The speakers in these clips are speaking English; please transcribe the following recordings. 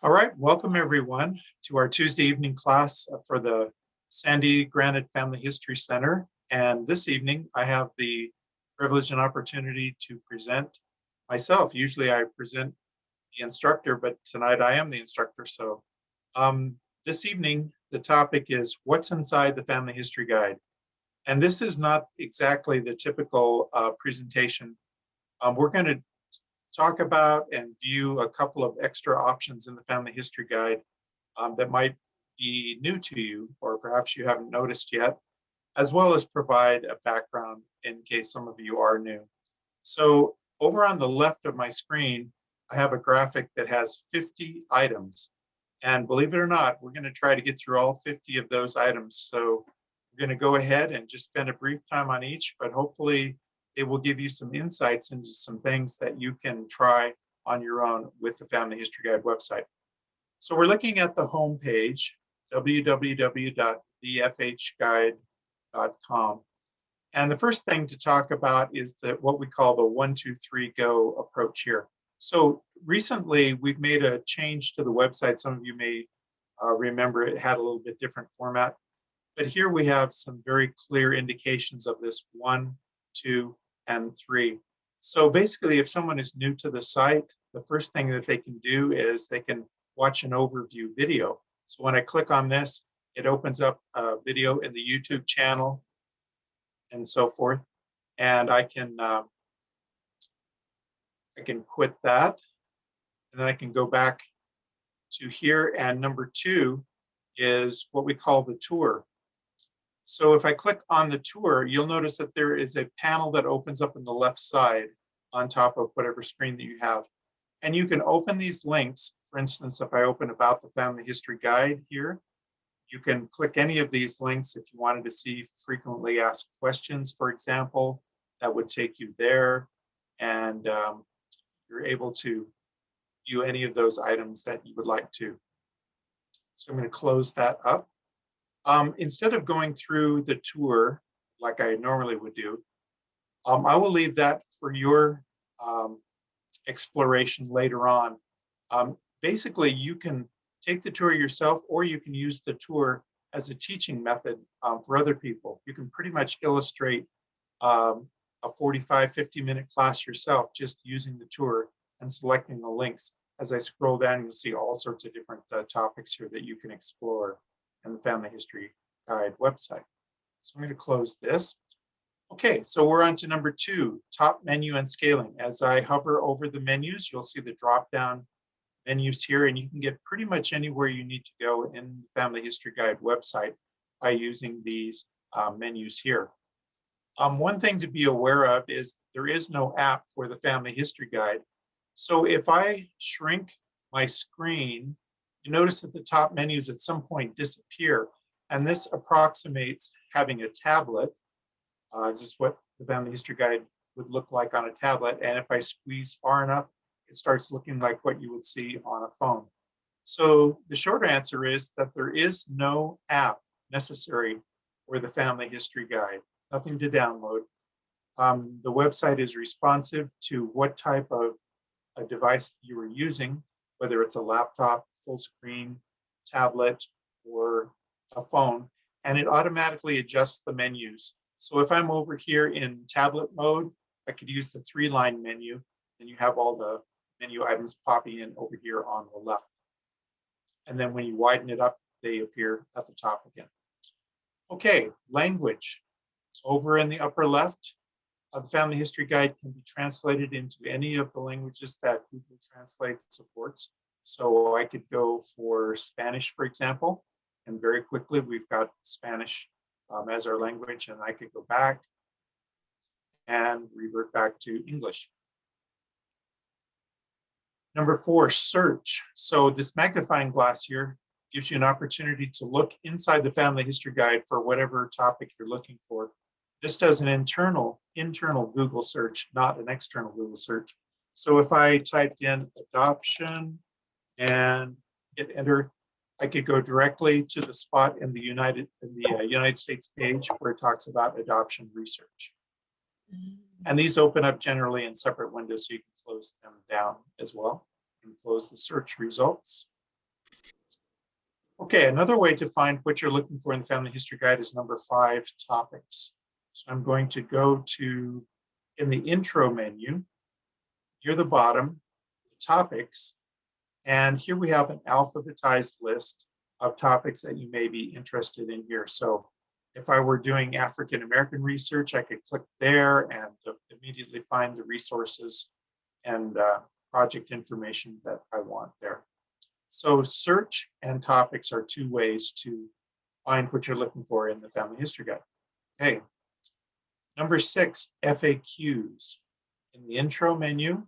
All right, welcome everyone to our Tuesday evening class for the Sandy Granite Family History Center. And this evening, I have the privilege and opportunity to present myself. Usually I present the instructor, but tonight I am the instructor. So this evening, the topic is what's inside the Family History Guide. And this is not exactly the typical presentation. We're going to talk about and view a couple of extra options in the Family History Guide that might be new to you, or perhaps you haven't noticed yet, as well as provide a background in case some of you are new. So over on the left of my screen, I have a graphic that has 50 items. And believe it or not, we're going to try to get through all 50 of those items. So we're going to go ahead and just spend a brief time on each, but hopefully it will give you some insights into some things that you can try on your own with the Family History Guide website. So we're looking at the home page, www.thefhguide.com. And the first thing to talk about is what we call the 1, 2, 3, go approach here. So recently we've made a change to the website. Some of you may remember it had a little bit different format, but here we have some very clear indications of this 1, 2, and 3. So basically, if someone is new to the site, the first thing that they can do is they can watch an overview video. So when I click on this, it opens up a video in the YouTube channel and so forth. And I can quit that, and then I can go back to here. And number 2 is what we call the tour. So if I click on the tour, you'll notice that there is a panel that opens up in the left side on top of whatever screen that you have. And you can open these links. For instance, if I open About the Family History Guide here, you can click any of these links if you wanted to see frequently asked questions, for example, that would take you there. And you're able to view any of those items that you would like to. So I'm going to close that up. Instead of going through the tour like I normally would do, I will leave that for your exploration later on. Basically, you can take the tour yourself, or you can use the tour as a teaching method for other people. You can pretty much illustrate a 45, 50-minute class yourself just using the tour and selecting the links. As I scroll down, you'll see all sorts of different topics here that you can explore in the Family History Guide website. So I'm going to close this. Okay, so we're on to number 2, top menu and scaling. As I hover over the menus, you'll see the drop-down menus here, and you can get pretty much anywhere you need to go in the Family History Guide website by using these menus here. One thing to be aware of is there is no app for the Family History Guide. So if I shrink my screen, you notice that the top menus at some point disappear, and this approximates having a tablet. This is what the Family History Guide would look like on a tablet, and if I squeeze far enough, it starts looking like what you would see on a phone. So the short answer is that there is no app necessary for the Family History Guide, nothing to download. The website is responsive to what type of a device you are using, whether it's a laptop, full screen, tablet, or a phone, and it automatically adjusts the menus. So if I'm over here in tablet mode, I could use the 3-line menu, and you have all the menu items popping in over here on the left. And then when you widen it up, they appear at the top again. Okay, language. Over in the upper left, the Family History Guide can be translated into any of the languages that Google Translate supports. So I could go for Spanish, for example, and very quickly we've got Spanish as our language, and I could go back and revert back to English. Number 4, search. So this magnifying glass here gives you an opportunity to look inside the Family History Guide for whatever topic you're looking for. This does an internal Google search, not an external Google search. So if I typed in adoption and hit enter, I could go directly to the spot in the United States page where it talks about adoption research. And these open up generally in separate windows, so you can close them down as well and close the search results. Okay, another way to find what you're looking for in the Family History Guide is number 5, topics. So I'm going to go to, in the intro menu, near the bottom, the topics, and here we have an alphabetized list of topics that you may be interested in here. So if I were doing African American research, I could click there and immediately find the resources and project information that I want there. So search and topics are 2 ways to find what you're looking for in the Family History Guide. Okay, number 6, FAQs. In the intro menu,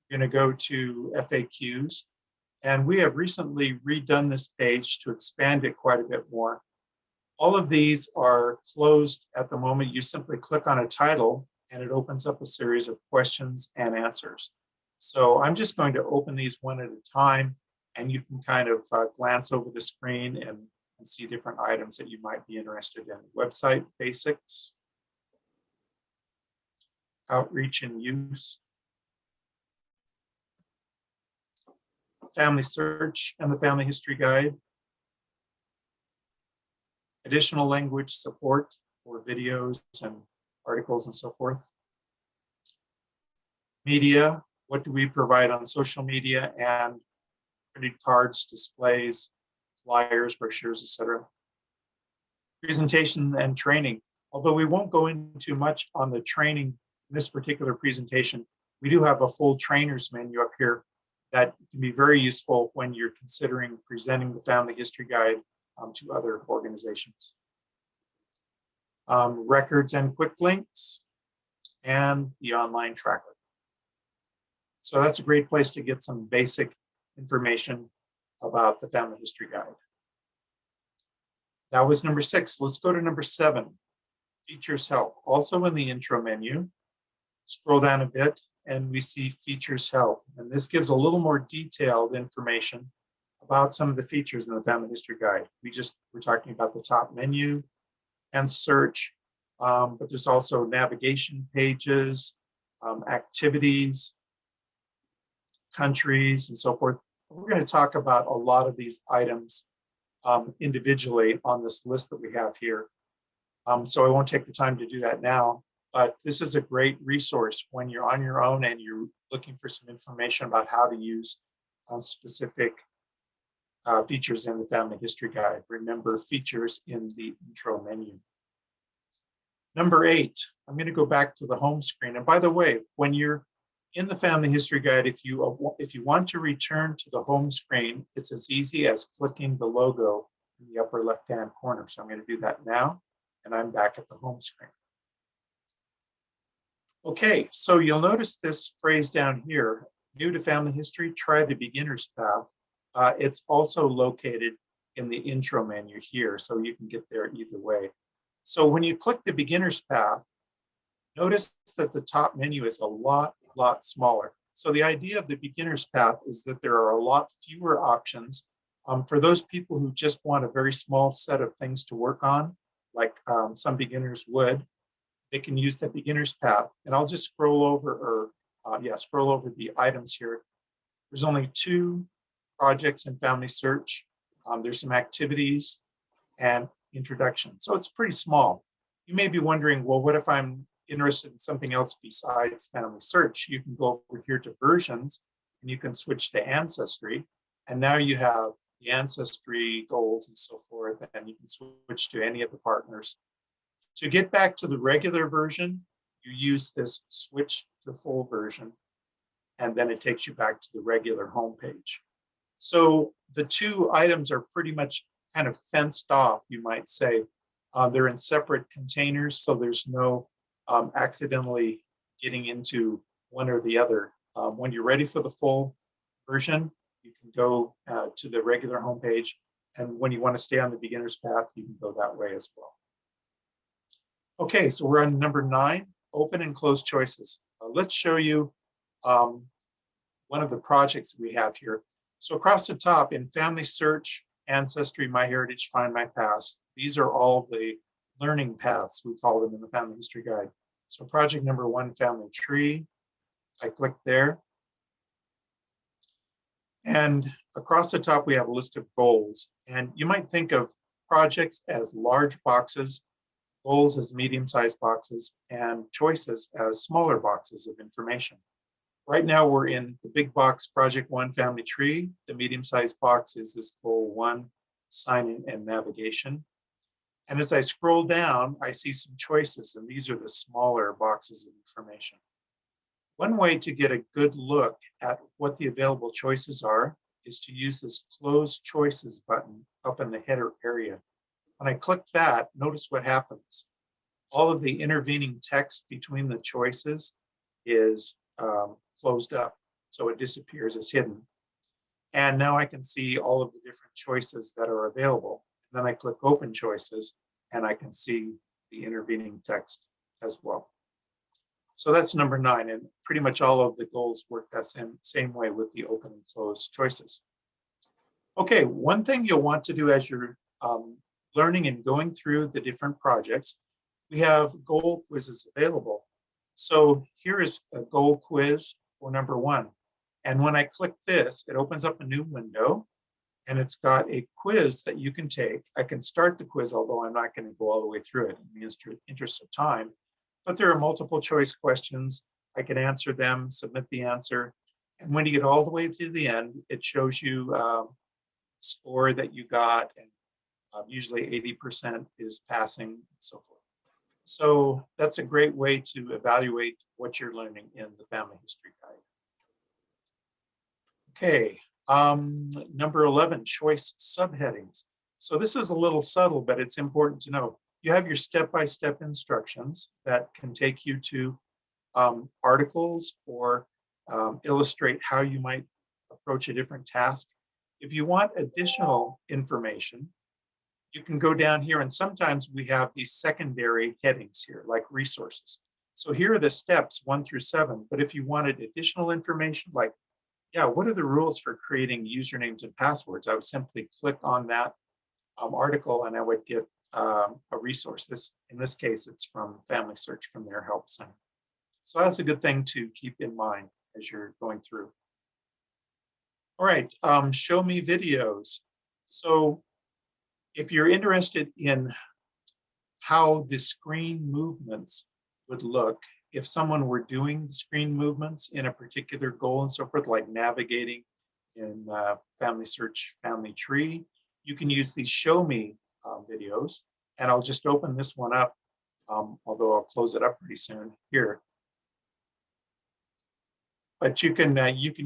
you're going to go to FAQs, and we have recently redone this page to expand it quite a bit more. All of these are closed at the moment. You simply click on a title and it opens up a series of questions and answers. So I'm just going to open these one at a time, and you can kind of glance over the screen and see different items that you might be interested in. Website basics, outreach and use, family search and the Family History Guide, additional language support for videos and articles and so forth, media, what do we provide on social media, and printed cards, displays, flyers, brochures, etc. Presentation and training. Although we won't go into much on the training in this particular presentation, we do have a full trainer's menu up here that can be very useful when you're considering presenting the Family History Guide to other organizations. Records and quick links, and the online tracker. So that's a great place to get some basic information about the Family History Guide. That was number 6. Let's go to number 7, features help. Also in the intro menu, scroll down a bit and we see features help. And this gives a little more detailed information about some of the features in the Family History Guide. We're talking about the top menu and search, but there's also navigation pages, activities, countries, and so forth. We're going to talk about a lot of these items individually on this list that we have here. So I won't take the time to do that now, but this is a great resource when you're on your own and you're looking for some information about how to use specific features in the Family History Guide. Remember, features in the intro menu. Number 8, I'm going to go back to the home screen. And by the way, when you're in the Family History Guide, if you want to return to the home screen, it's as easy as clicking the logo in the upper left-hand corner. So I'm going to do that now, and I'm back at the home screen. Okay, so you'll notice this phrase down here, new to family history, try the beginner's path. It's also located in the intro menu here, so you can get there either way. So when you click the beginner's path, notice that the top menu is a lot smaller. So the idea of the beginner's path is that there are a lot fewer options for those people who just want a very small set of things to work on, like some beginners would. They can use the beginner's path, and I'll just scroll over the items here. There's only 2 projects in Family Search. There's some activities and introduction. So it's pretty small. You may be wondering, well, what if I'm interested in something else besides Family Search? You can go over here to versions and you can switch to Ancestry. And now you have the Ancestry goals and so forth, and you can switch to any of the partners. To get back to the regular version, you use this switch to full version, and then it takes you back to the regular homepage. So the 2 items are pretty much kind of fenced off, you might say. They're in separate containers, so there's no accidentally getting into one or the other. When you're ready for the full version, you can go to the regular homepage, and when you want to stay on the beginner's path, you can go that way as well. Okay, so we're on number 9, open and close choices. Let's show you one of the projects we have here. So across the top in Family Search, Ancestry, MyHeritage, Find My Past, these are all the learning paths, we call them in the Family History Guide. So project number 1, Family Tree. I click there. And across the top, we have a list of goals. And you might think of projects as large boxes, goals as medium-sized boxes, and choices as smaller boxes of information. Right now, we're in the big box, Project 1 Family Tree. The medium-sized box is this Goal 1, Sign-in and Navigation. And as I scroll down, I see some choices, and these are the smaller boxes of information. One way to get a good look at what the available choices are is to use this Close Choices button up in the header area. When I click that, notice what happens. All of the intervening text between the choices is closed up, so it disappears, it's hidden. And now I can see all of the different choices that are available. And then I click Open Choices, and I can see the intervening text as well. So that's number 9, and pretty much all of the goals work that same way with the open and close choices. Okay, one thing you'll want to do as you're learning and going through the different projects, we have goal quizzes available. So here is a goal quiz for number 1. And when I click this, it opens up a new window, and it's got a quiz that you can take. I can start the quiz, although I'm not going to go all the way through it in the interest of time. But there are multiple choice questions. I can answer them, submit the answer. And when you get all the way to the end, it shows you the score that you got. And usually 80% is passing and so forth. So that's a great way to evaluate what you're learning in the Family History Guide. Okay, number 11, choice subheadings. So this is a little subtle, but it's important to know. You have your step-by-step instructions that can take you to articles or illustrate how you might approach a different task. If you want additional information, you can go down here, and sometimes we have these secondary headings here, like resources. So here are the steps 1 through 7, but if you wanted additional information, like, yeah, what are the rules for creating usernames and passwords? I would simply click on that article, and I would get a resource. In this case, it's from Family Search, from their help center. So that's a good thing to keep in mind as you're going through. All right, show me videos. So if you're interested in how the screen movements would look, if someone were doing the screen movements in a particular goal and so forth, like navigating in Family Search, Family Tree, you can use these show me videos. And I'll just open this one up, although I'll close it up pretty soon here. But you can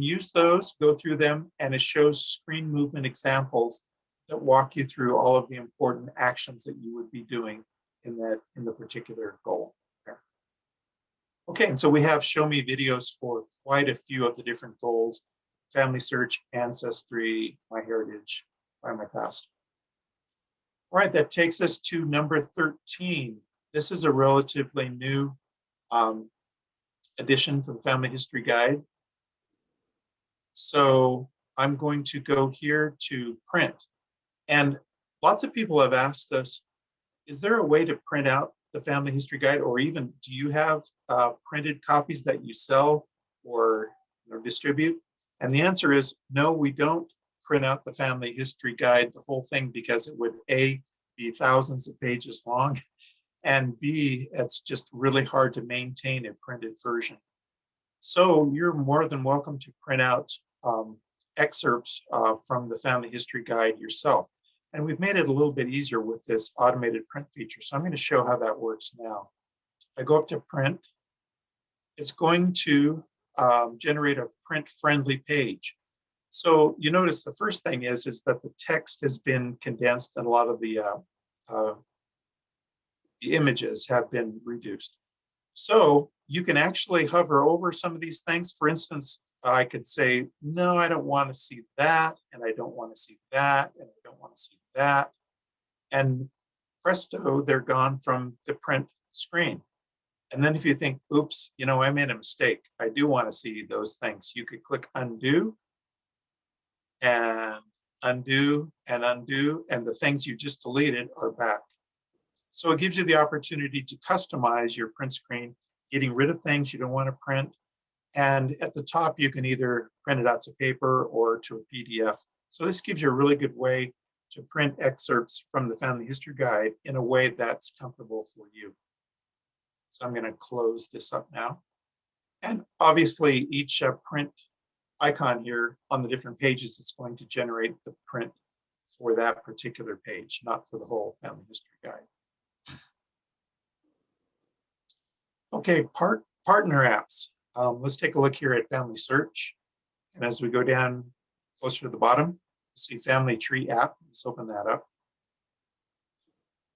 use those, go through them, and it shows screen movement examples that walk you through all of the important actions that you would be doing in the particular goal. Okay, and so we have show me videos for quite a few of the different goals: Family Search, Ancestry, MyHeritage, Find My Past. All right, that takes us to number 13. This is a relatively new addition to the Family History Guide. So I'm going to go here to print. And lots of people have asked us, is there a way to print out the Family History Guide, or even do you have printed copies that you sell or distribute? And the answer is no, we don't print out the Family History Guide, the whole thing, because it would A, be thousands of pages long, and B, it's just really hard to maintain a printed version. So you're more than welcome to print out excerpts from the Family History Guide yourself. And we've made it a little bit easier with this automated print feature. So I'm going to show how that works now. I go up to print. It's going to generate a print-friendly page. So you notice the first thing is that the text has been condensed and a lot of the images have been reduced. So you can actually hover over some of these things. For instance, I could say, no, I don't want to see that, and I don't want to see that, and I don't want to see that. And presto, they're gone from the print screen. And then if you think, oops, I made a mistake, I do want to see those things, you could click undo, and undo, and undo, and the things you just deleted are back. So it gives you the opportunity to customize your print screen, getting rid of things you don't want to print, And at the top, you can either print it out to paper or to a PDF. So this gives you a really good way to print excerpts from the Family History Guide in a way that's comfortable for you. So I'm going to close this up now. And obviously, each print icon here on the different pages, it's going to generate the print for that particular page, not for the whole Family History Guide. Okay, partner apps. Let's take a look here at Family Search. And as we go down closer to the bottom, you'll see Family Tree app. Let's open that up.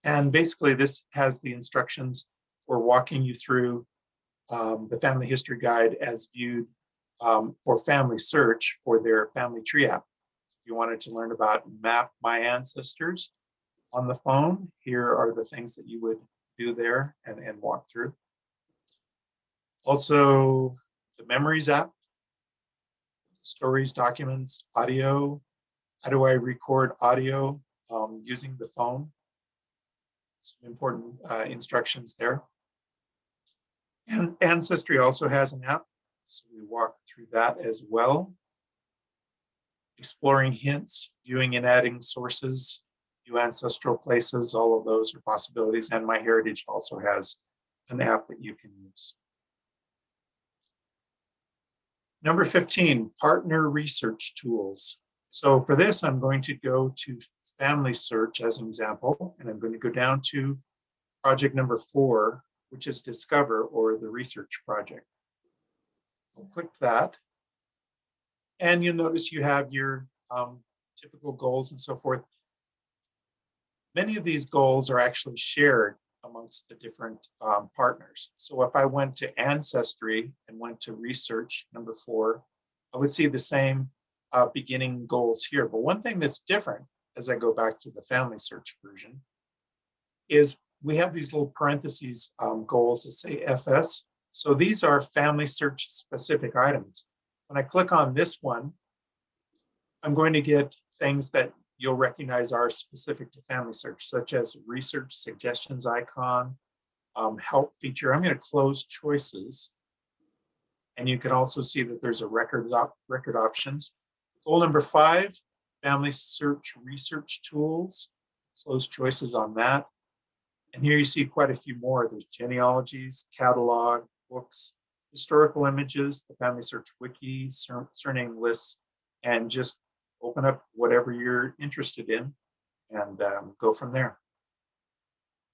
And basically, this has the instructions for walking you through the Family History Guide as viewed for Family Search for their Family Tree app. If you wanted to learn about Map My Ancestors on the phone, here are the things that you would do there and walk through. Also, the Memories app, stories, documents, audio. How do I record audio using the phone? Some important instructions there. And Ancestry also has an app, so we walk through that as well. Exploring hints, viewing and adding sources, new ancestral places, all of those are possibilities. And MyHeritage also has an app that you can use. Number 15, partner research tools. So for this, I'm going to go to Family Search as an example, and I'm going to go down to project number 4, which is Discover, or the research project. I'll click that. And you'll notice you have your typical goals and so forth. Many of these goals are actually shared amongst the different partners. So if I went to Ancestry and went to Research, number 4, I would see the same beginning goals here. But one thing that's different as I go back to the Family Search version is we have these little parentheses goals that say FS. So these are Family Search specific items. When I click on this one, I'm going to get things that you'll recognize are specific to Family Search, such as research suggestions icon, help feature. I'm going to close choices. And you can also see that there's a record options. Goal number 5, Family Search research tools, close choices on that. And here you see quite a few more. There's genealogies, catalog, books, historical images, the Family Search wiki, surname lists, and just open up whatever you're interested in and go from there.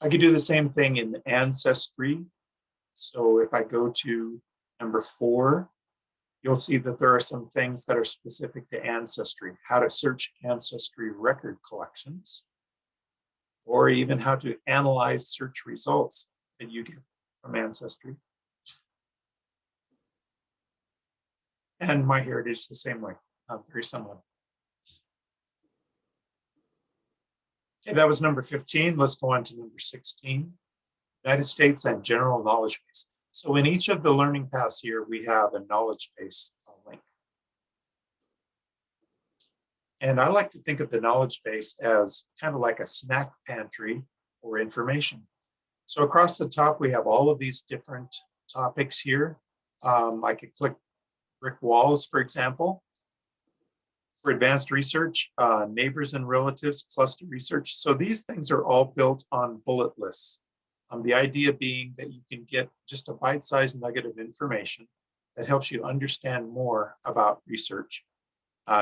I could do the same thing in Ancestry. So if I go to number 4, you'll see that there are some things that are specific to Ancestry, how to search Ancestry record collections, or even how to analyze search results that you get from Ancestry. And MyHeritage the same way, very similar. Okay, that was number 15. Let's go on to number 16, United States and General Knowledge Base. So in each of the learning paths here, we have a knowledge base link. And I like to think of the knowledge base as kind of like a snack pantry for information. So across the top, we have all of these different topics here. I could click brick walls, for example. For advanced research, neighbors and relatives, cluster research. So these things are all built on bullet lists. The idea being that you can get just a bite-sized nugget of information that helps you understand more about research,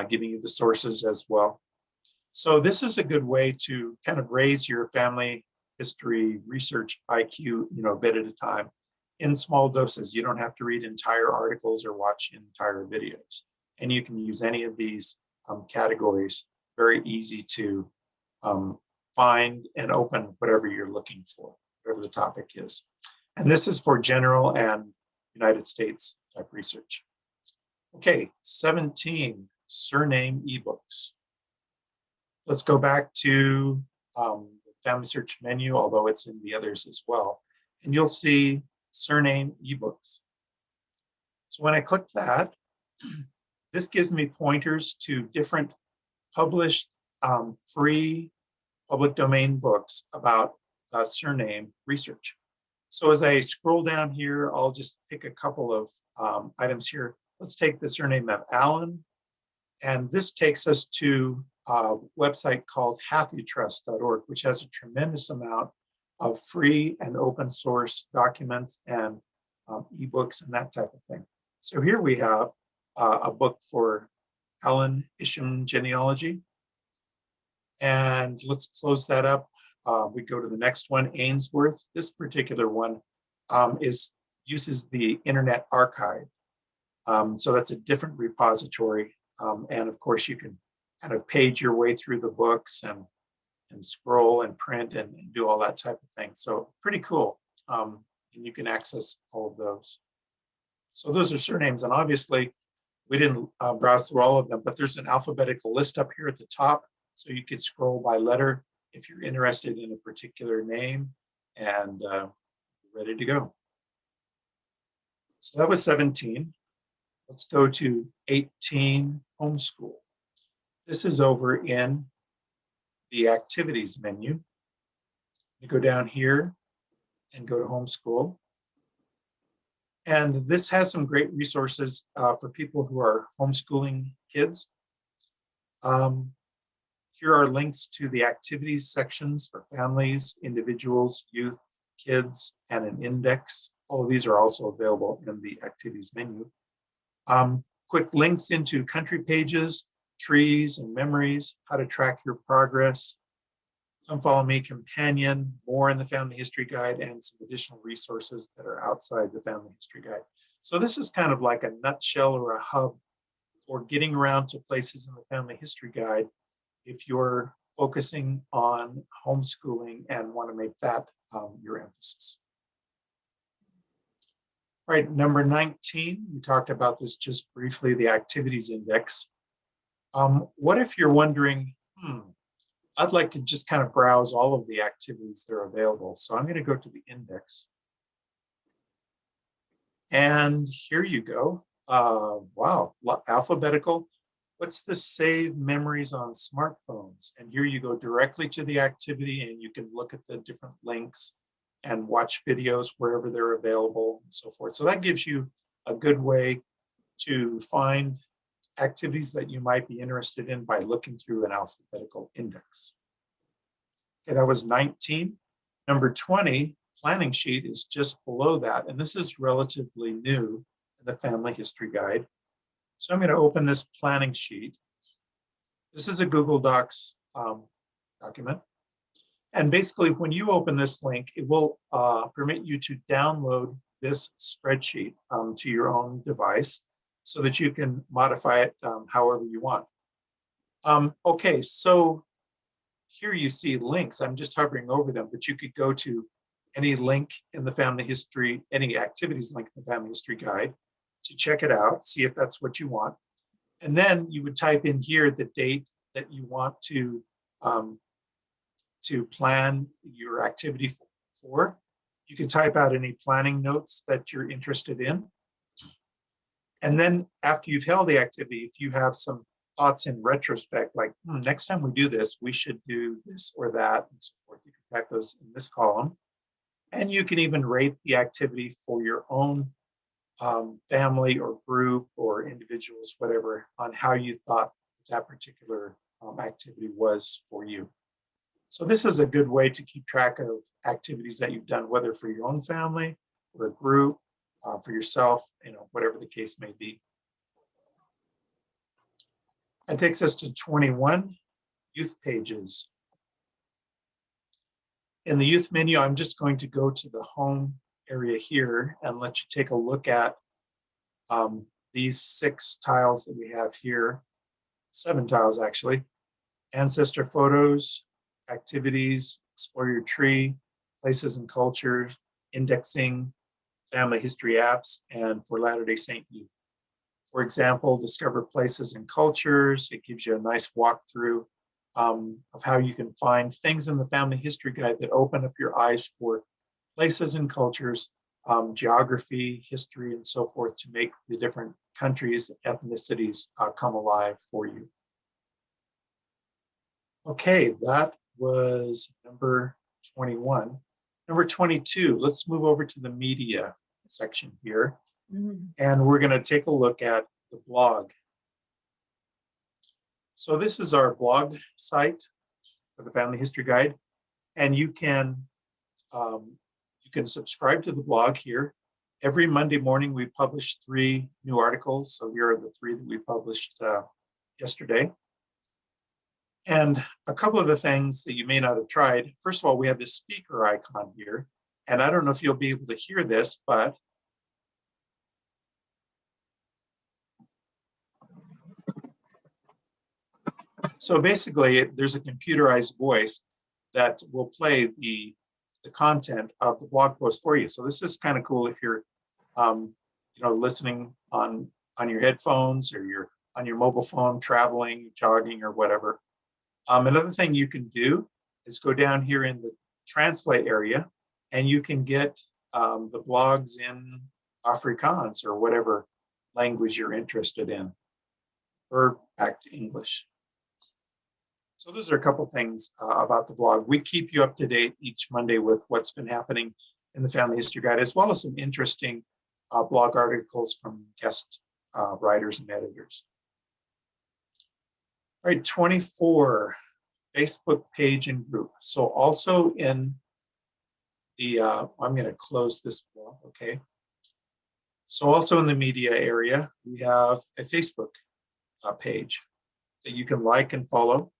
giving you the sources as well. So this is a good way to kind of raise your family history research IQ, a bit at a time in small doses. You don't have to read entire articles or watch entire videos. And you can use any of these categories, very easy to find and open whatever you're looking for, whatever the topic is. And this is for general and United States type research. Okay, 17, surname ebooks. Let's go back to the Family Search menu, although it's in the others as well. And you'll see surname ebooks. So when I click that, this gives me pointers to different published free public domain books about surname research. So as I scroll down here, I'll just pick a couple of items here. Let's take the surname of Allen. And this takes us to a website called hathitrust.org, which has a tremendous amount of free and open source documents and ebooks and that type of thing. So here we have a book for Allen Isham genealogy. And let's close that up. We go to the next one, Ainsworth. This particular one uses the Internet Archive. So that's a different repository. And of course, you can kind of page your way through the books and scroll and print and do all that type of thing. So pretty cool. And you can access all of those. So those are surnames. And obviously, we didn't browse through all of them, but there's an alphabetical list up here at the top. So you could scroll by letter if you're interested in a particular name, and ready to go. So that was 17. Let's go to 18, homeschool. This is over in the activities menu. You go down here and go to homeschool. And this has some great resources for people who are homeschooling kids. Here are links to the activities sections for families, individuals, youth, kids, and an index. All of these are also available in the activities menu. Quick links into country pages, trees and memories, how to track your progress. Come Follow Me companion, more in the Family History Guide, and some additional resources that are outside the Family History Guide. So this is kind of like a nutshell or a hub for getting around to places in the Family History Guide if you're focusing on homeschooling and want to make that your emphasis. All right, number 19, we talked about this just briefly, the activities index. What if you're wondering, I'd like to just kind of browse all of the activities that are available. So I'm going to go to the index. And here you go. Wow, alphabetical. What's the save memories on smartphones? And here you go directly to the activity and you can look at the different links and watch videos wherever they're available and so forth. So that gives you a good way to find activities that you might be interested in by looking through an alphabetical index. Okay, that was 19. Number 20, planning sheet, is just below that. And this is relatively new in the Family History Guide. So I'm going to open this planning sheet. This is a Google Docs document. And basically, when you open this link, it will permit you to download this spreadsheet to your own device so that you can modify it however you want. Okay, so here you see links. I'm just hovering over them, but you could go to any link in the Family History, any activities link in the Family History Guide to check it out, see if that's what you want. And then you would type in here the date that you want to plan your activity for. You can type out any planning notes that you're interested in. And then after you've held the activity, if you have some thoughts in retrospect, like next time we do this, we should do this or that, and so forth, you can type those in this column. And you can even rate the activity for your own family or group or individuals, whatever, on how you thought that particular activity was for you. So this is a good way to keep track of activities that you've done, whether for your own family, for a group, for yourself, whatever the case may be. That takes us to 21, youth pages. In the youth menu, I'm just going to go to the home area here and let you take a look at these 6 tiles that we have here, 7 tiles actually. Ancestor photos, activities, explore your tree, places and cultures, indexing, family history apps, and for Latter-day Saint youth. For example, discover places and cultures. It gives you a nice walkthrough of how you can find things in the Family History Guide that open up your eyes for places and cultures, geography, history, and so forth to make the different countries, ethnicities come alive for you. Okay, that was number 21. Number 22, let's move over to the media section here. Mhm. And we're going to take a look at the blog. So this is our blog site for the Family History Guide. And you can subscribe to the blog here. Every Monday morning, we publish 3 new articles. So here are the 3 that we published yesterday. And a couple of the things that you may not have tried. First of all, we have this speaker icon here. And I don't know if you'll be able to hear this, but so basically there's a computerized voice that will play the content of the blog post for you. So this is kind of cool if you're listening on your headphones, or you're on your mobile phone, traveling, jogging, or whatever. Another thing you can do is go down here in the translate area, and you can get the blogs in Afrikaans or whatever language you're interested in, or back to English. So those are a couple things about the blog. We keep you up to date each Monday with what's been happening in the Family History Guide, as well as some interesting blog articles from guest writers and editors. All right, 24, Facebook page and group. So also in the, I'm going to close this blog, okay. So also in the media area, we have a Facebook page that you can like and follow.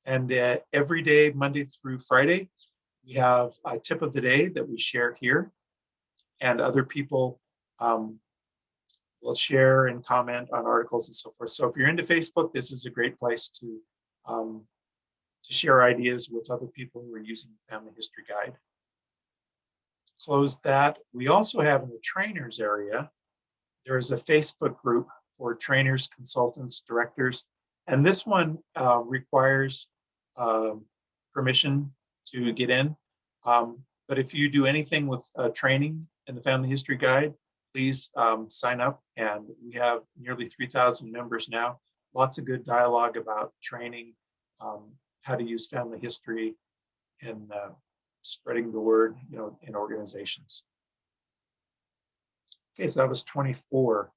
And every day, Monday through Friday, we have a tip of the day that we share here, and other people will share and comment on articles and so forth. So if you're into Facebook, this is a great place to share ideas with other people who are using the Family History Guide. Close that. We also have in the trainers area, there is a Facebook group for trainers, consultants, directors, and this one requires permission to get in. But if you do anything with training in the Family History Guide, please sign up. And we have nearly 3,000 members now. Lots of good dialogue about training, how to use family history, and spreading the word, in organizations. Okay, so that was 24.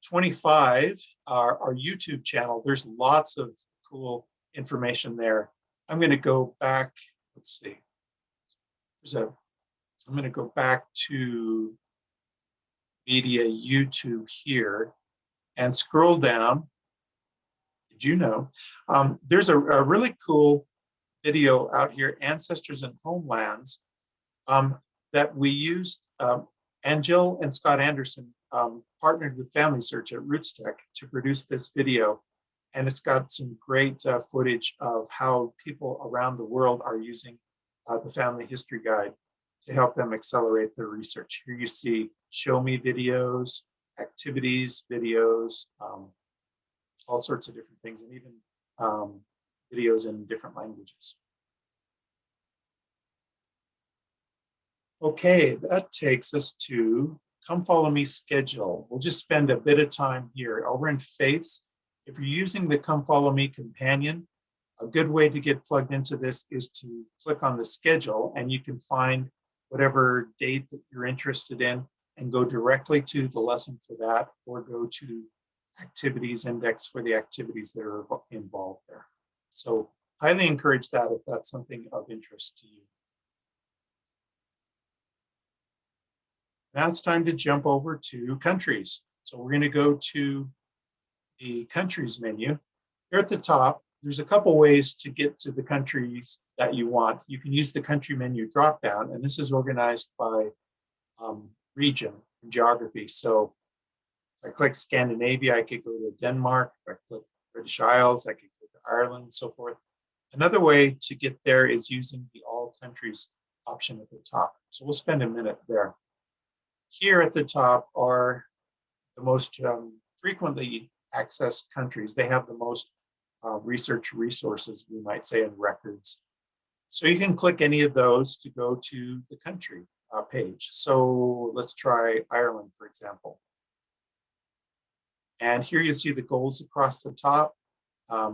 25, our YouTube channel. There's lots of cool information there. I'm going to go back. Let's see. I'm going to go back to media YouTube here and scroll down. Did you know? There's a really cool video out here, Ancestors and Homelands, that we used. Jill and Scott Anderson partnered with Family Search at RootsTech to produce this video. And it's got some great footage of how people around the world are using the Family History Guide to help them accelerate their research. Here you see show me videos, activities videos, all sorts of different things, and even videos in different languages. Okay, that takes us to Come Follow Me schedule. We'll just spend a bit of time here. Over in Faiths, if you're using the Come Follow Me companion, a good way to get plugged into this is to click on the schedule, and you can find whatever date that you're interested in and go directly to the lesson for that, or go to activities index for the activities that are involved there. So highly encourage that if that's something of interest to you. Now it's time to jump over to countries. So we're going to go to the countries menu. Here at the top, there's a couple ways to get to the countries that you want. You can use the country menu dropdown, and this is organized by region and geography. So if I click Scandinavia, I could go to Denmark. If I click British Isles, I could go to Ireland and so forth. Another way to get there is using the all countries option at the top. So we'll spend a minute there. Here at the top are the most frequently accessed countries. They have the most research resources, we might say, and records. So you can click any of those to go to the country page. So let's try Ireland, for example. And here you see the goals across the top,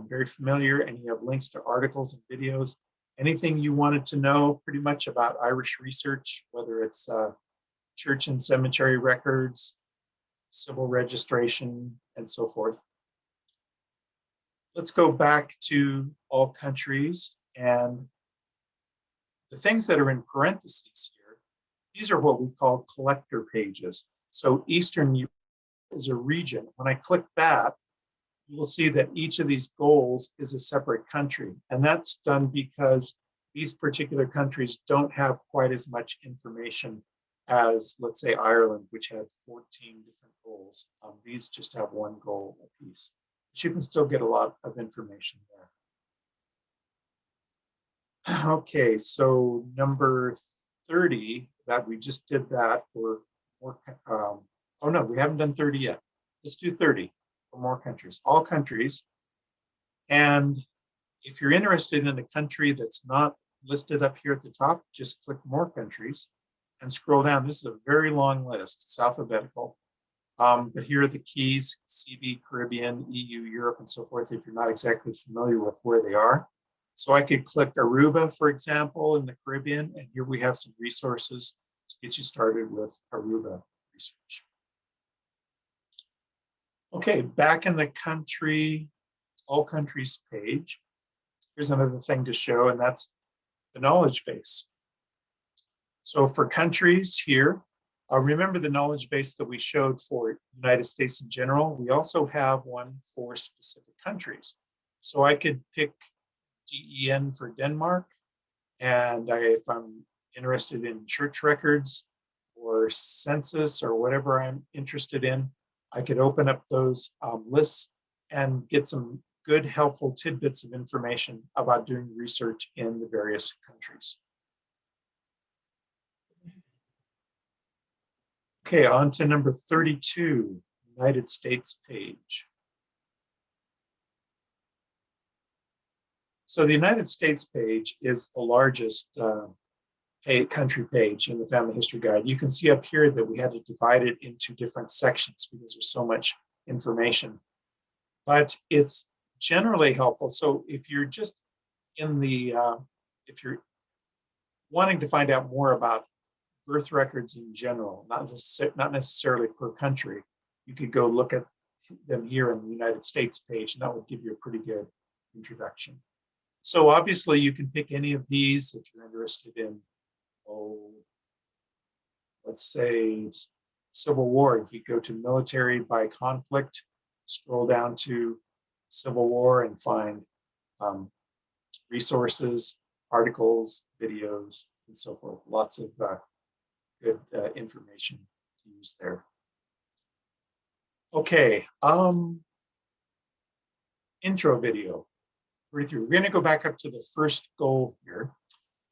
very familiar, and you have links to articles and videos. anything you wanted to know pretty much about Irish research, whether it's church and cemetery records, civil registration, and so forth. Let's go back to all countries, and the things that are in parentheses here, these are what we call collector pages. So Eastern Europe is a region. When I click that, you will see that each of these goals is a separate country. And that's done because these particular countries don't have quite as much information as, let's say, Ireland, which had 14 different goals. These just have one goal apiece. But you can still get a lot of information there. Okay, so number 30, that we just did that for more, oh no, we haven't done 30 yet. Let's do 30 for more countries, all countries. And if you're interested in a country that's not listed up here at the top, just click more countries and scroll down. This is a very long list, it's alphabetical. But here are the keys: CB, Caribbean, EU, Europe, and so forth, if you're not exactly familiar with where they are. So I could click Aruba, for example, in the Caribbean, and here we have some resources to get you started with Aruba research. Okay, back in the country, all countries page, here's another thing to show, and that's the knowledge base. So for countries here, remember the knowledge base that we showed for United States in general. We also have one for specific countries. So I could pick DEN for Denmark, and if I'm interested in church records or census or whatever I'm interested in, I could open up those lists and get some good, helpful tidbits of information about doing research in the various countries. Okay, on to number 32, United States page. So the United States page is the largest country page in the Family History Guide. You can see up here that we had to divide it into different sections because there's so much information. But it's generally helpful. So if you're just in the, if you're wanting to find out more about birth records in general, not necessarily per country, you could go look at them here in the United States page, and that would give you a pretty good introduction. So obviously you can pick any of these if you're interested in, let's say Civil War. You go to military by conflict, scroll down to Civil War and find resources, articles, videos, and so forth. Lots of good information to use there. Okay, intro video. We're going to go back up to the first goal here.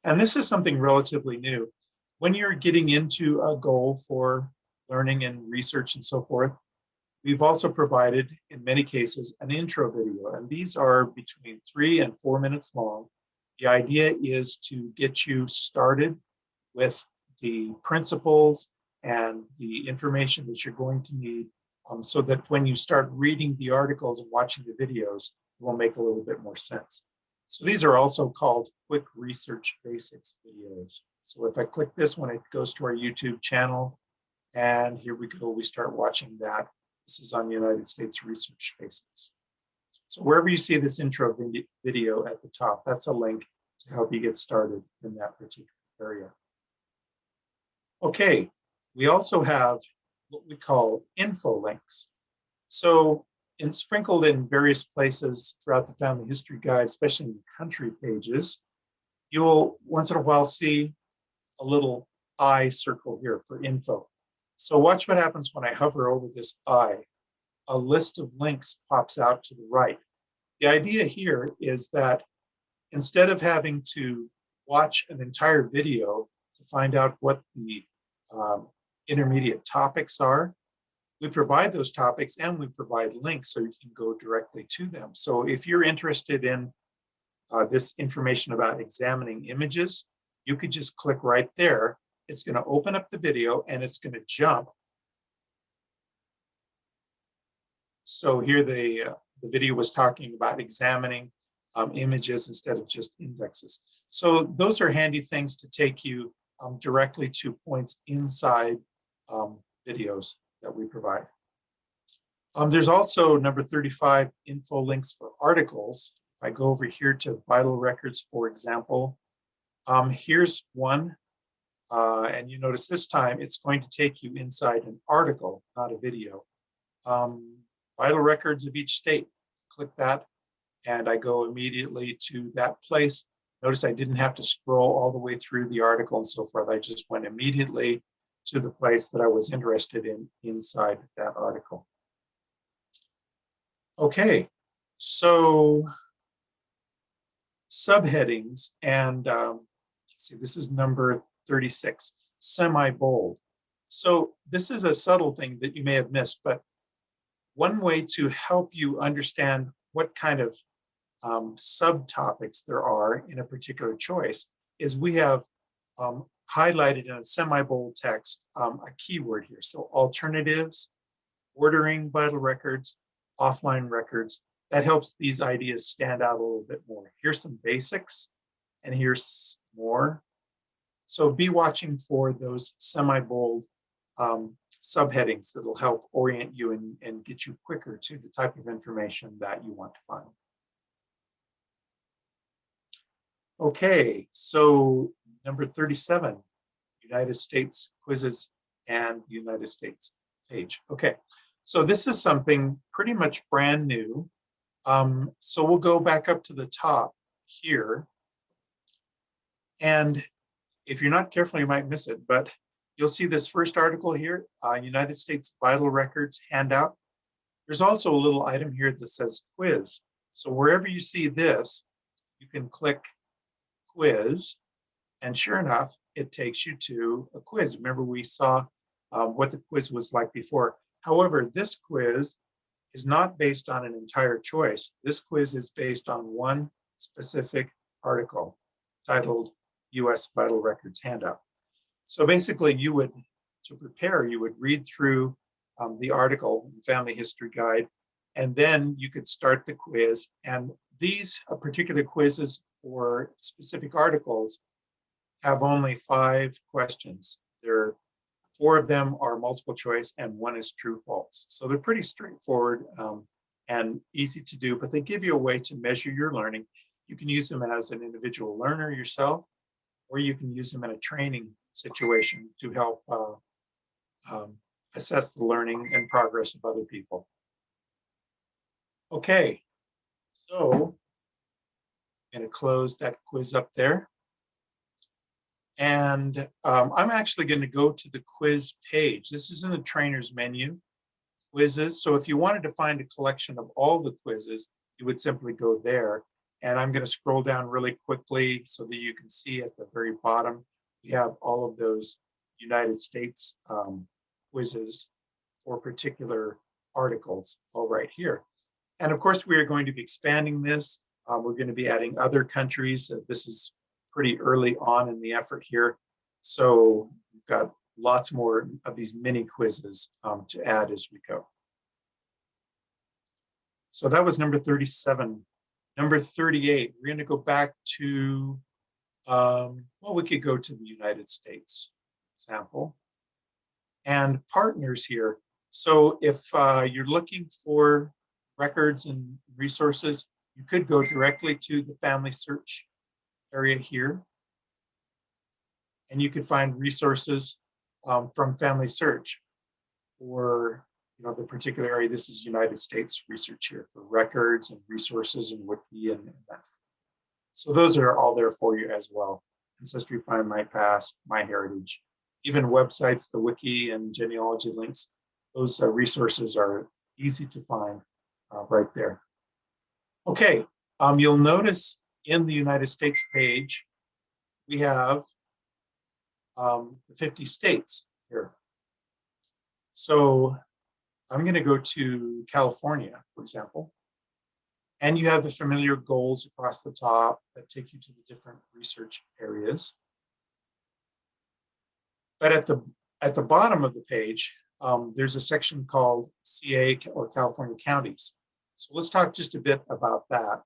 And this is something relatively new. When you're getting into a goal for learning and research and so forth, we've also provided, in many cases, an intro video. And these are between 3 and 4 minutes long. The idea is to get you started with the principles and the information that you're going to need, so that when you start reading the articles and watching the videos, it will make a little bit more sense. So these are also called quick research basics videos. So if I click this one, it goes to our YouTube channel, and here we go, we start watching that. This is on United States Research Basics. So wherever you see this intro video at the top, that's a link to help you get started in that particular area. Okay, we also have what we call info links. So sprinkled in various places throughout the Family History Guide, especially in the country pages, you will once in a while see a little I circle here for info. So watch what happens when I hover over this I. A list of links pops out to the right. The idea here is that instead of having to watch an entire video to find out what the intermediate topics are, we provide those topics and we provide links so you can go directly to them. So if you're interested in this information about examining images, you could just click right there. It's going to open up the video and it's going to jump. So here the video was talking about examining images instead of just indexes. So those are handy things to take you directly to points inside videos that we provide. There's also number 35, info links for articles. If I go over here to vital records, for example, here's one. And you notice this time it's going to take you inside an article, not a video. Vital records of each state. Click that, and I go immediately to that place. Notice I didn't have to scroll all the way through the article and so forth. I just went immediately to the place that I was interested in inside that article. Okay, so subheadings, and see, this is number 36, semi-bold. So this is a subtle thing that you may have missed, but one way to help you understand what kind of subtopics there are in a particular choice is we have highlighted in a semi-bold text a keyword here. So alternatives, ordering vital records, offline records. That helps these ideas stand out a little bit more. Here's some basics, and here's more. So be watching for those semi-bold subheadings that'll help orient you and get you quicker to the type of information that you want to find. Okay, so number 37, United States quizzes and the United States page. Okay, so this is something pretty much brand new. So we'll go back up to the top here. And if you're not careful, you might miss it, but you'll see this first article here, United States Vital Records handout. There's also a little item here that says quiz. So wherever you see this, you can click quiz, and sure enough, it takes you to a quiz. Remember, we saw what the quiz was like before. However, this quiz is not based on an entire choice. This quiz is based on one specific article titled US Vital Records Handout. So basically you would, to prepare, you would read through the article, Family History Guide, and then you could start the quiz. And these particular quizzes for specific articles have only 5 questions. 4 of them are multiple choice and 1 is true false. So they're pretty straightforward and easy to do, but they give you a way to measure your learning. You can use them as an individual learner yourself, or you can use them in a training situation to help assess the learning and progress of other people. Okay, so I'm going to close that quiz up there. And I'm actually going to go to the quiz page. This is in the trainer's menu, quizzes. So if you wanted to find a collection of all the quizzes, you would simply go there. And I'm going to scroll down really quickly so that you can see at the very bottom, we have all of those United States quizzes for particular articles all right here. And of course, we are going to be expanding this. We're going to be adding other countries. This is pretty early on in the effort here. So we've got lots more of these mini quizzes to add as we go. So that was number 37. Number 38, we're going to go back to, well, we could go to the United States, for example, and partners here. So if you're looking for records and resources, you could go directly to the family search area here, and you could find resources from Family Search for the particular area. This is United States research here for records and resources and wiki and that. So those are all there for you as well. Ancestry Find, My Past, MyHeritage, even websites, the wiki and genealogy links. Those resources are easy to find right there. Okay, you'll notice in the United States page, we have the 50 states here. So I'm going to go to California, for example, and you have the familiar goals across the top that take you to the different research areas. But at the bottom of the page, there's a section called CA or California counties. So let's talk just a bit about that.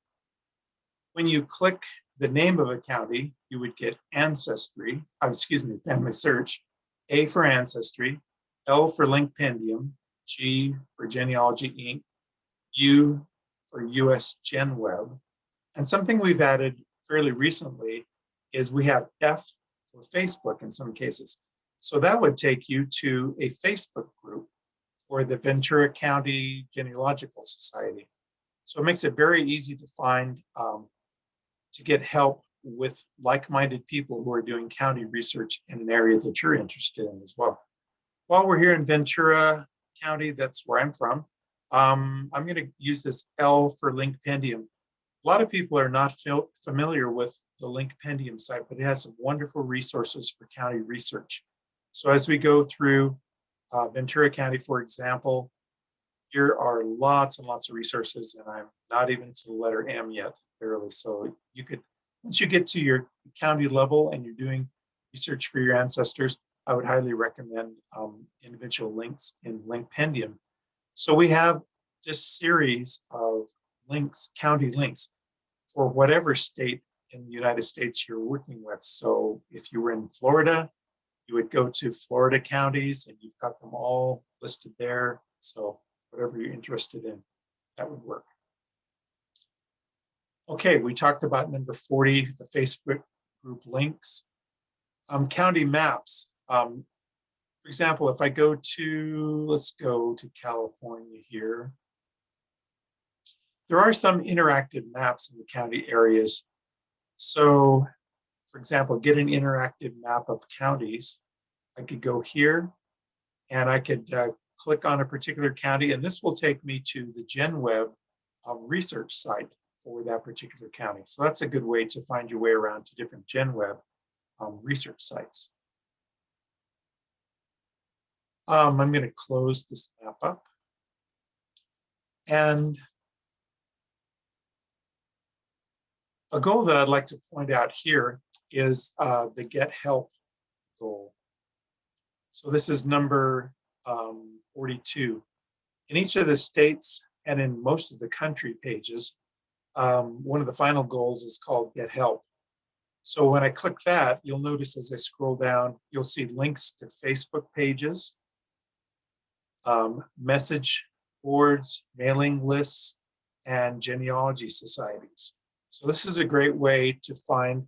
When you click the name of a county, you would get ancestry, excuse me, family search, A for ancestry, L for Linkpendium, G for Genealogy Inc., U for US GenWeb. And something we've added fairly recently is we have F for Facebook in some cases. So that would take you to a Facebook group for the Ventura County Genealogical Society. So it makes it very easy to find, to get help with like-minded people who are doing county research in an area that you're interested in as well. While we're here in Ventura County, that's where I'm from, I'm going to use this L for Linkpendium. A lot of people are not familiar with the Linkpendium site, but it has some wonderful resources for county research. So as we go through Ventura County, for example, here are lots and lots of resources, and I'm not even to the letter M yet, barely. So you could, once you get to your county level and you're doing research for your ancestors, I would highly recommend individual links in Linkpendium. So we have this series of links, county links, for whatever state in the United States you're working with. So if you were in Florida, you would go to Florida counties and you've got them all listed there. So whatever you're interested in, that would work. Okay, we talked about number 40, the Facebook group links. County maps. For example, if I go to, let's go to California here. There are some interactive maps in the county areas. So, for example, get an interactive map of counties. I could go here and I could click on a particular county, and this will take me to the GenWeb research site for that particular county. So that's a good way to find your way around to different GenWeb research sites. I'm going to close this map up. And a goal that I'd like to point out here is the Get Help goal. So this is number 42. In each of the states and in most of the country pages, one of the final goals is called Get Help. So when I click that, you'll notice as I scroll down, you'll see links to Facebook pages, message boards, mailing lists, and genealogy societies. So this is a great way to find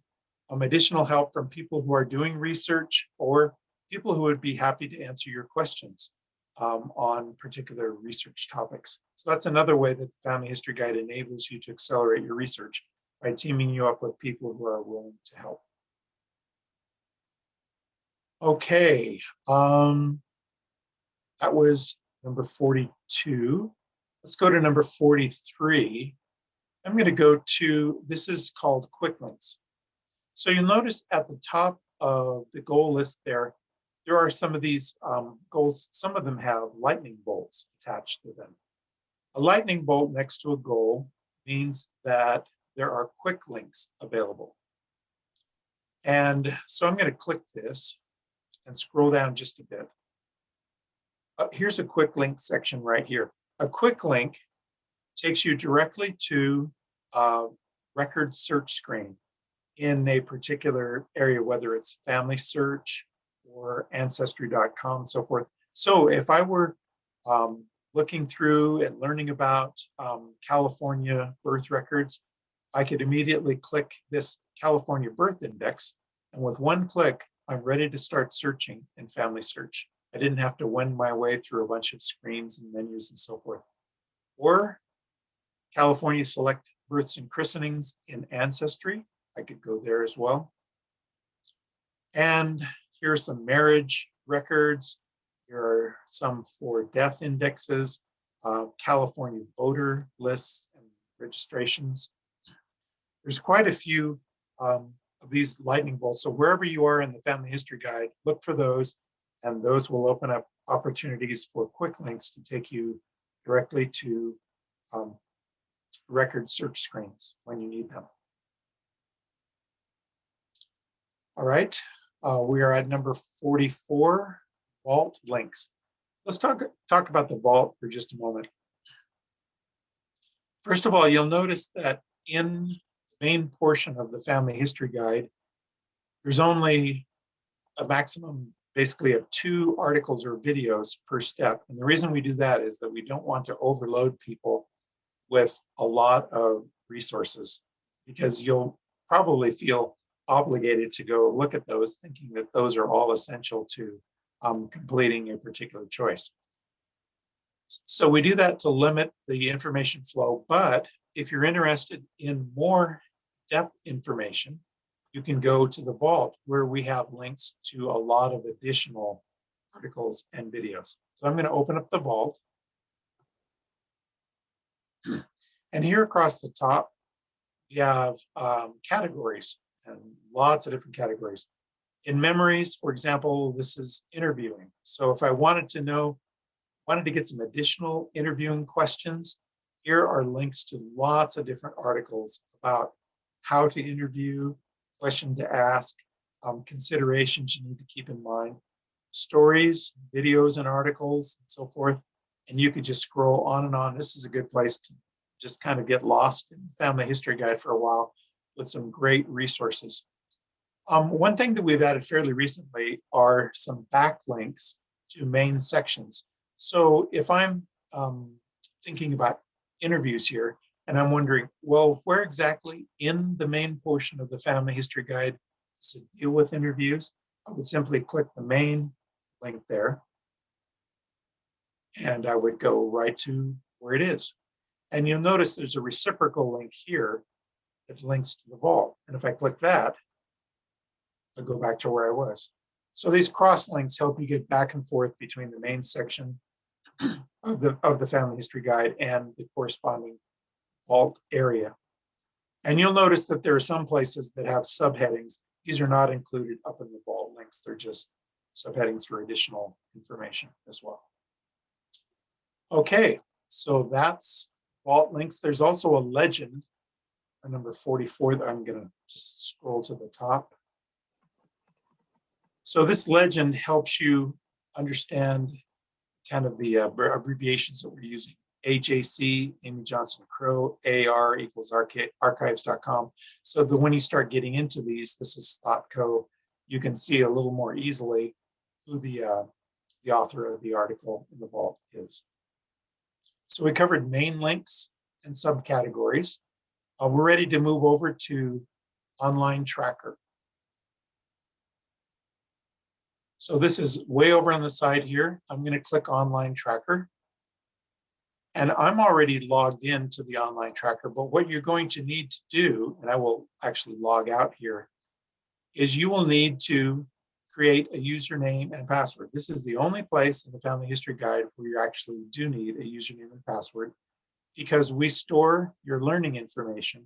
additional help from people who are doing research or people who would be happy to answer your questions on particular research topics. So that's another way that the Family History Guide enables you to accelerate your research, by teaming you up with people who are willing to help. Okay, that was number 42. Let's go to number 43. I'm going to go to, this is called Quick Links. So you'll notice at the top of the goal list there are some of these goals. Some of them have lightning bolts attached to them. A lightning bolt next to a goal means that there are quick links available. And so I'm going to click this and scroll down just a bit. Here's a quick link section right here. A quick link takes you directly to a record search screen in a particular area, whether it's family search or ancestry.com and so forth. So if I were looking through and learning about California birth records, I could immediately click this California birth index, and with one click, I'm ready to start searching in family search. I didn't have to wend my way through a bunch of screens and menus and so forth. Or California select births and christenings in Ancestry. I could go there as well. And here are some marriage records. Here are some for death indexes, California voter lists and registrations. There's quite a few of these lightning bolts. So wherever you are in the Family History Guide, look for those, and those will open up opportunities for quick links to take you directly to record search screens when you need them. All right, we are at number 44, vault links. Let's talk about the vault for just a moment. First of all, you'll notice that in the main portion of the Family History Guide, There's only a maximum basically of 2 articles or videos per step. And the reason we do that is that we don't want to overload people with a lot of resources, because you'll probably feel obligated to go look at those thinking that those are all essential to completing a particular choice. So we do that to limit the information flow, but if you're interested in more depth information, you can go to the Vault, where we have links to a lot of additional articles and videos. So I'm going to open up the Vault. And here across the top, we have categories, and lots of different categories. In memories, for example, this is interviewing. So if I wanted to get some additional interviewing questions, here are links to lots of different articles about how to interview, question to ask, considerations you need to keep in mind, stories, videos, and articles, and so forth. And you could just scroll on and on. This is a good place to just kind of get lost in the Family History Guide for a while with some great resources. One thing that we've added fairly recently are some backlinks to main sections. So if I'm thinking about interviews here, and I'm wondering, well, where exactly in the main portion of the Family History Guide does it deal with interviews? I would simply click the main link there, and I would go right to where it is. And you'll notice there's a reciprocal link here that links to the Vault. And if I click that, I'll go back to where I was. So these cross links help you get back and forth between the main section of the Family History Guide and the corresponding Vault area. And you'll notice that there are some places that have subheadings. These are not included up in the Vault links. They're just subheadings for additional information as well. Okay, so that's Vault links. There's also a legend, number 44, that I'm going to just scroll to the top. So this legend helps you understand kind of the abbreviations that we're using. AJC, Amy Johnson Crow, AR equals archives.com. So that when you start getting into these, this is SlotCo, you can see a little more easily who the author of the article in the Vault is. So we covered main links and subcategories. We're ready to move over to Online Tracker. So this is way over on the side here. I'm going to click Online Tracker. And I'm already logged into the Online Tracker, but what you're going to need to do, and I will actually log out here, is you will need to create a username and password. This is the only place in the Family History Guide where you actually do need a username and password, because we store your learning information,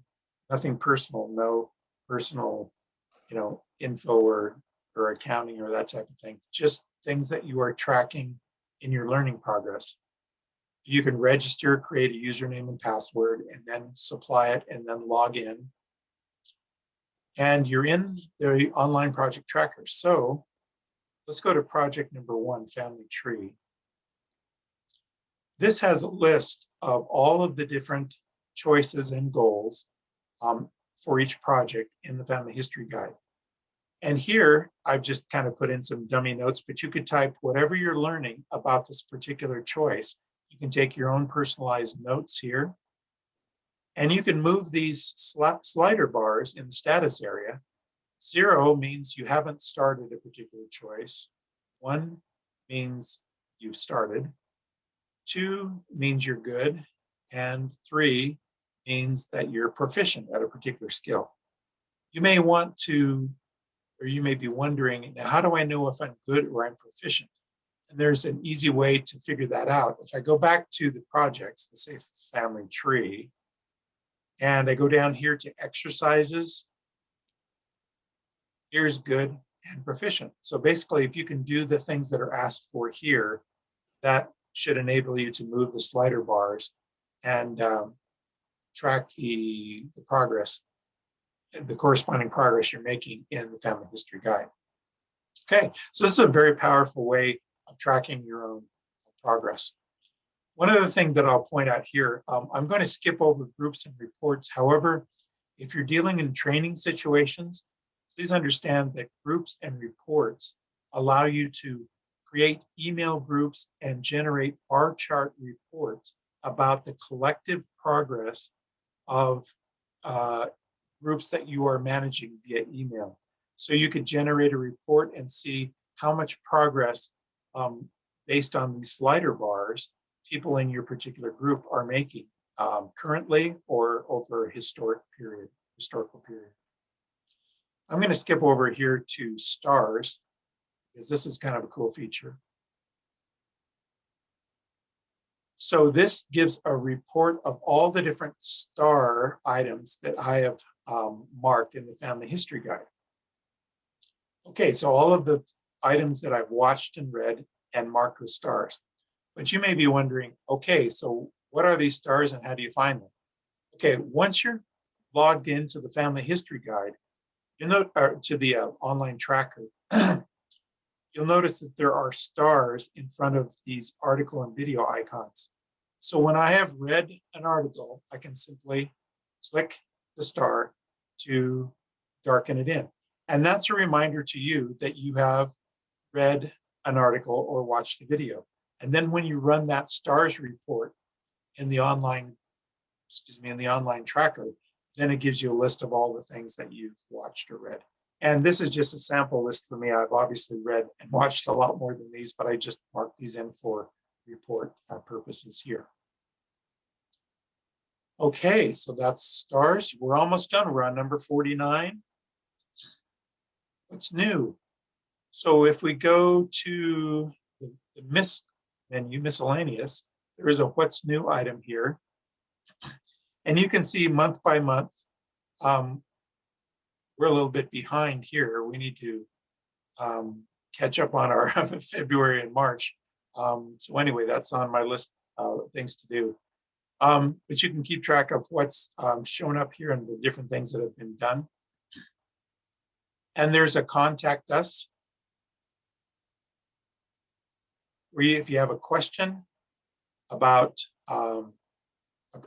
nothing personal, no personal, info or accounting or that type of thing, just things that you are tracking in your learning progress. You can register, create a username and password, and then supply it and then log in. And you're in the online project tracker. So let's go to project number 1, Family Tree. This has a list of all of the different choices and goals for each project in the Family History Guide. And here, I've just kind of put in some dummy notes, but you could type whatever you're learning about this particular choice. You can take your own personalized notes here. And you can move these slider bars in the status area. 0 means you haven't started a particular choice. 1 means you've started. 2 means you're good. And 3 means that you're proficient at a particular skill. You may want to, or you may be wondering, now how do I know if I'm good or I'm proficient? And there's an easy way to figure that out. If I go back to the projects, let's say Family Tree, and I go down here to exercises, here's good and proficient. So basically, if you can do the things that are asked for here, that should enable you to move the slider bars and track the progress, the corresponding progress you're making in the Family History Guide. Okay, so this is a very powerful way of tracking your own progress. One other thing that I'll point out here, I'm going to skip over groups and reports. However, if you're dealing in training situations, please understand that groups and reports allow you to create email groups and generate bar chart reports about the collective progress of groups that you are managing via email. So you could generate a report and see how much progress based on these slider bars people in your particular group are making currently or over a historical period. I'm going to skip over here to stars because this is kind of a cool feature. So this gives a report of all the different star items that I have marked in the family history guide. Okay, so all of the items that I've watched and read and marked with stars. But you may be wondering, okay, so what are these stars and how do you find them? Okay, once you're logged into the family history guide, you'll note, or to the online tracker, you'll notice that there are stars in front of these article and video icons. So when I have read an article, I can simply click the star to darken it in. And that's a reminder to you that you have read an article or watched a video. And then when you run that stars report in the online, in the online tracker, then it gives you a list of all the things that you've watched or read. And this is just a sample list for me. I've obviously read and watched a lot more than these, but I just marked these in for report purposes here. Okay, so that's stars. We're almost done. We're on number 49. What's new? So if we go to the menu, miscellaneous, there is a what's new item here. And you can see month by month, we're a little bit behind here. We need to catch up on our February and March. So anyway, that's on my list of things to do. But you can keep track of what's shown up here and the different things that have been done. And there's a contact us, where if you have a question about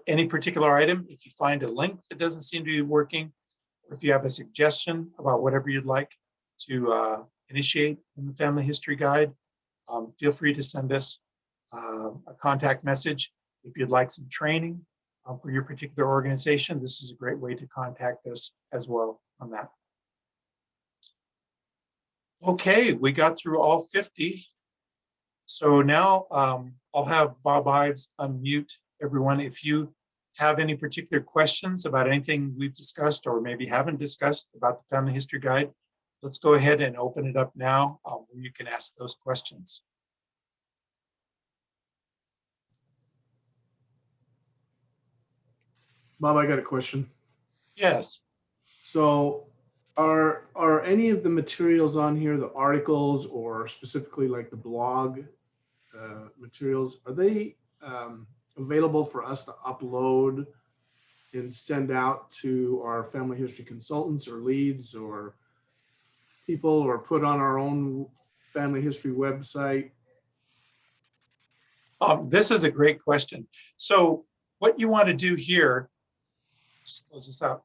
any particular item, if you find a link that doesn't seem to be working, or if you have a suggestion about whatever you'd like to initiate in the family history guide, feel free to send us a contact message. If you'd like some training for your particular organization, this is a great way to contact us as well on that. Okay, we got through all 50. So now I'll have Bob Ives unmute everyone. If you have any particular questions about anything we've discussed or maybe haven't discussed about the family history guide, let's go ahead and open it up now where you can ask those questions. Bob, I got a question. Yes. So are any of the materials on here, the articles or specifically like the blog materials, are they available for us to upload and send out to our family history consultants or leads or people, or put on our own family history website? This is a great question. So what you want to do here, just close this out.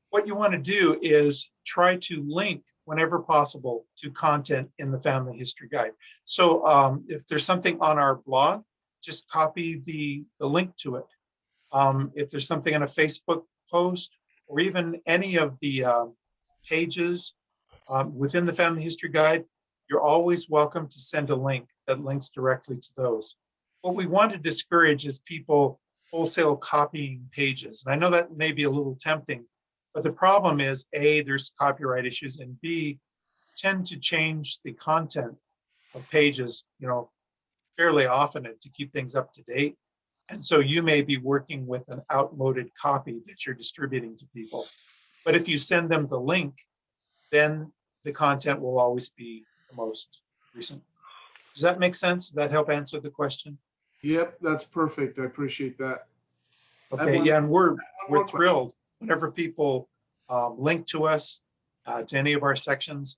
What you want to do is try to link whenever possible to content in the family history guide. So if there's something on our blog, just copy the link to it. If there's something on a Facebook post or even any of the pages within the family history guide, you're always welcome to send a link that links directly to those. What we want to discourage is people wholesale copying pages. And I know that may be a little tempting, but the problem is A, there's copyright issues, and B, tend to change the content of pages, fairly often to keep things up to date. And so you may be working with an outmoded copy that you're distributing to people. But if you send them the link, then the content will always be the most recent. Does that make sense? Does that help answer the question? Yep, that's perfect. I appreciate that. Okay, yeah, and we're thrilled whenever people link to us, to any of our sections.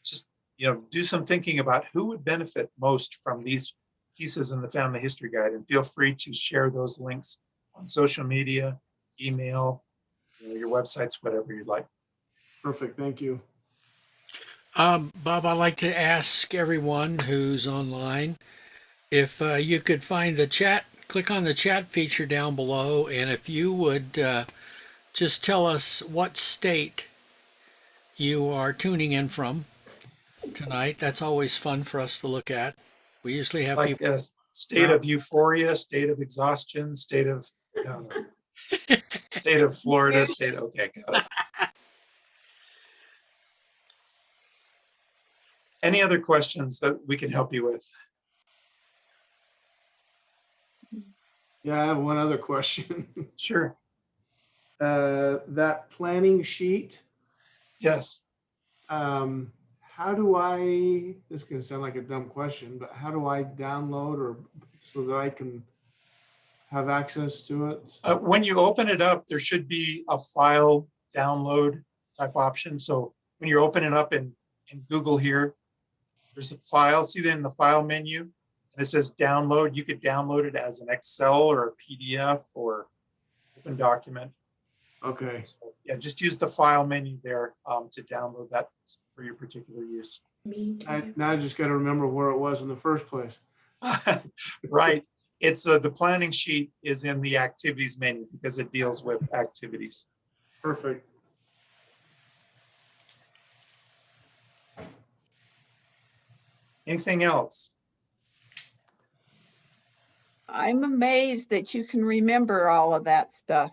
Just do some thinking about who would benefit most from these pieces in the family history guide, and feel free to share those links on social media, email, your websites, whatever you'd like. Perfect. Thank you. Bob, I'd like to ask everyone who's online if you could find the chat, click on the chat feature down below, and if you would just tell us what state you are tuning in from tonight. That's always fun for us to look at. We usually have Like people. a state of euphoria, state of exhaustion, state of, no, no, state of Florida, state, okay, got it. Any other questions that we can help you with? Yeah, I have one other question. Sure, That planning sheet, yes. how do I, this is gonna sound like a dumb question, but how do I download or so that I can have access to it? When you open it up, there should be a file download type option. So when you're opening up in Google here, there's a file, see in the file menu, and it says download. You could download it as an Excel or a PDF or open document. Okay, So, yeah, just use the file menu there to download that for your particular use. now I just gotta remember where it was in the first place. Right. It's the planning sheet is in the activities menu because it deals with activities. Perfect. Anything else? I'm amazed that you can remember all of that stuff.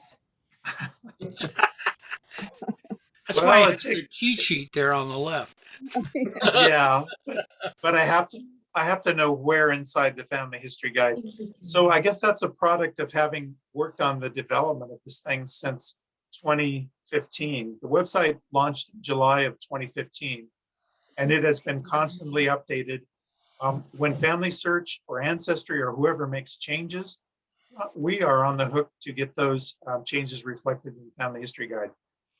That's Well, why it it's the takes- cheat sheet there on the left. Yeah, but I have to know where inside the family history guide. So I guess that's a product of having worked on the development of this thing since 2015. The website launched in July of 2015, and it has been constantly updated. When Family Search or Ancestry or whoever makes changes, we are on the hook to get those changes reflected in the Family History Guide.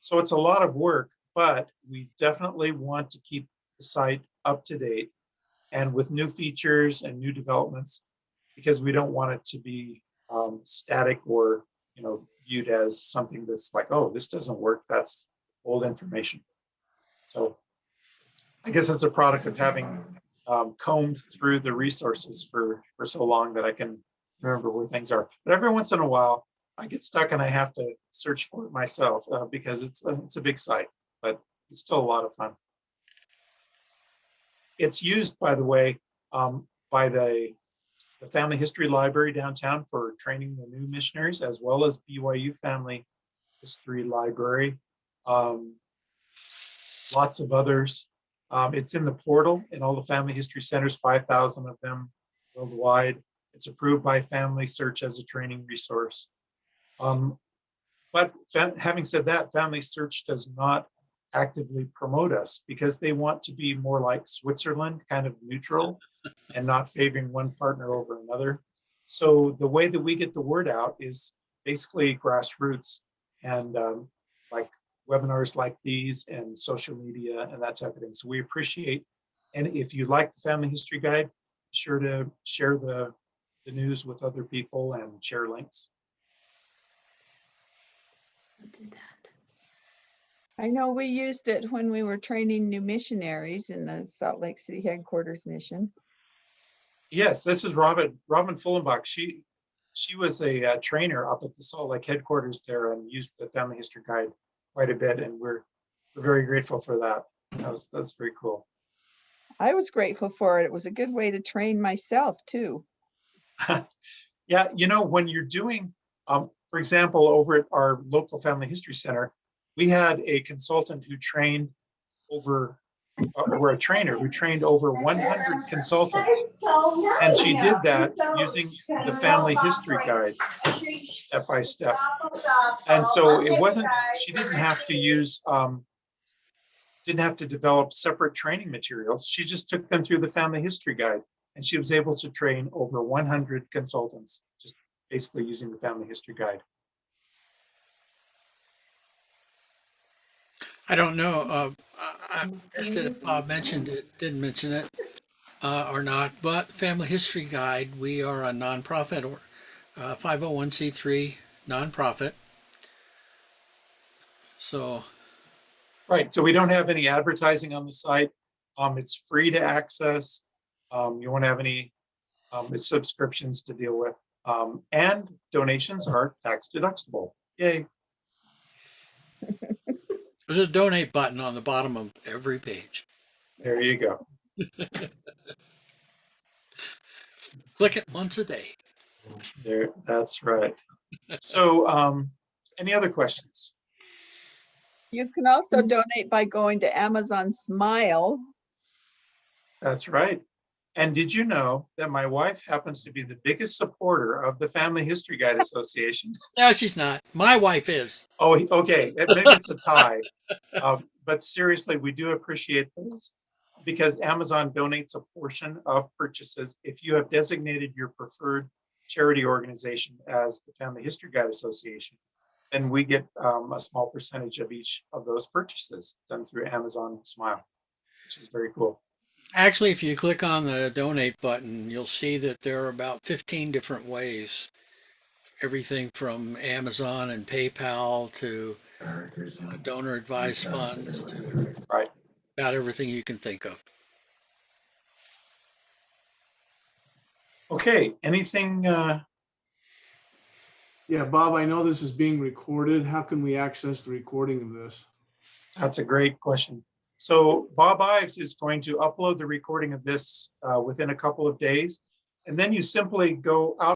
So it's a lot of work, but we definitely want to keep the site up to date and with new features and new developments, because we don't want it to be static or viewed as something that's like, oh, this doesn't work. That's old information. So I guess it's a product of having combed through the resources for so long that I can remember where things are. But every once in a while, I get stuck and I have to search for it myself because it's a big site, but it's still a lot of fun. It's used, by the way, by the Family History Library downtown for training the new missionaries, as well as BYU Family History Library. Lots of others. It's in the portal in all the family history centers, 5,000 of them worldwide. It's approved by Family Search as a training resource. But having said that, Family Search does not actively promote us because they want to be more like Switzerland, kind of neutral and not favoring one partner over another. So the way that we get the word out is basically grassroots and like webinars like these and social media and that type of thing. So we appreciate, and if you like the Family History Guide, be sure to share the news with other people and share links. I know we used it when we were training new missionaries in the Salt Lake City headquarters mission. Yes, this is Robin Fullenbach. She was a trainer up at the Salt Lake headquarters there and used the Family History Guide quite a bit, and we're very grateful for that. That's very cool. I was grateful for it. It was a good way to train myself too. Yeah, when you're doing, for example, over at our local Family History Center, we had a consultant who trained over, or a trainer who trained over 100 consultants. And she did that using the Family History Guide step by step. And so it wasn't, she didn't have to use, didn't have to develop separate training materials. She just took them through the Family History Guide, and she was able to train over 100 consultants, just basically using the Family History Guide. I don't know. I missed it if Bob mentioned it, didn't mention it or not, but Family History Guide, we are a nonprofit or 501c3 nonprofit. So Right, so we don't have any advertising on the site. It's free to access. You won't have any subscriptions to deal with. And donations are tax deductible. Yay. There's a donate button on the bottom of every page. There you go. Click it once a day. There, that's right. So, any other questions? You can also donate by going to Amazon Smile. That's right. And did you know that my wife happens to be the biggest supporter of the Family History Guide Association? No, she's not. My wife is. Oh, okay, maybe it's a tie. But seriously, we do appreciate those because Amazon donates a portion of purchases. If you have designated your preferred charity organization as the Family History Guide Association, then we get a small percentage of each of those purchases done through Amazon Smile, which is very cool. Actually, if you click on the donate button, you'll see that there are about 15 different ways. Everything from Amazon and PayPal to donor advised funds to Right. about everything you can think of. Okay, anything, Yeah, Bob, I know this is being recorded. How can we access the recording of this? that's a great question. So Bob Ives is going to upload the recording of this within a couple of days. And then you simply go out